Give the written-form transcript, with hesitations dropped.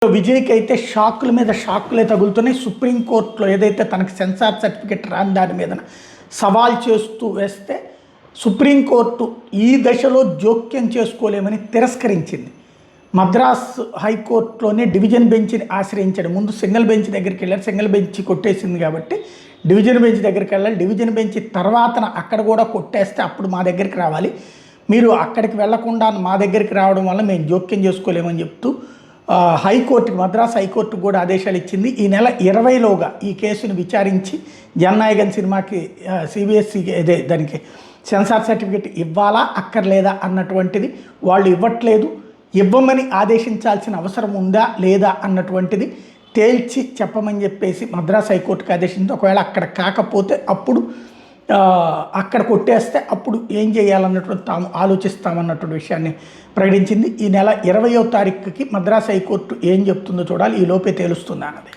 విజయ్కి అయితే షాకుల మీద షాకులే తగులుతున్నాయి. సుప్రీంకోర్టులో ఏదైతే తనకు సెన్సార్ సర్టిఫికెట్ రాని దాని మీద సవాల్ చేస్తూ వేస్తే సుప్రీంకోర్టు ఈ దశలో జోక్యం చేసుకోలేమని తిరస్కరించింది. మద్రాస్ హైకోర్టులోనే డివిజన్ బెంచ్ని ఆశ్రయించాడు. ముందు సింగిల్ బెంచ్ దగ్గరికి వెళ్ళారు, సింగిల్ బెంచ్ కొట్టేసింది కాబట్టి డివిజన్ బెంచ్ దగ్గరికి వెళ్ళాలి. డివిజన్ బెంచ్ తర్వాత అక్కడ కూడా కొట్టేస్తే అప్పుడు మా దగ్గరికి రావాలి, మీరు అక్కడికి వెళ్లకుండా మా దగ్గరికి రావడం వల్ల మేము జోక్యం చేసుకోలేమని చెప్తూ హైకోర్టుకి, మద్రాస్ హైకోర్టుకు కూడా ఆదేశాలు ఇచ్చింది. ఈ నెల 20లోగా ఈ కేసును విచారించి జననాయకన్ సినిమాకి సిబిఎస్ఈ దానికి సెన్సార్ సర్టిఫికేట్ ఇవ్వాలా అక్కర్లేదా అన్నటువంటిది వాళ్ళు ఇవ్వట్లేదు, ఇవ్వమని ఆదేశించాల్సిన అవసరం ఉందా లేదా అన్నటువంటిది తేల్చి చెప్పమని చెప్పేసి మద్రాస్ హైకోర్టుకి ఆదేశించింది. ఒకవేళ అక్కడ కాకపోతే అప్పుడు అక్కడ కొట్టేస్తే అప్పుడు ఏం చేయాలన్నటువంటి తాము ఆలోచిస్తామన్నటువంటి విషయాన్ని ప్రకటించింది. ఈ నెల 20వ తారీఖుకి మద్రాస్ హైకోర్టు ఏం చెప్తుందో చూడాలి, ఈ లోపే తేలుస్తుంది అన్నది.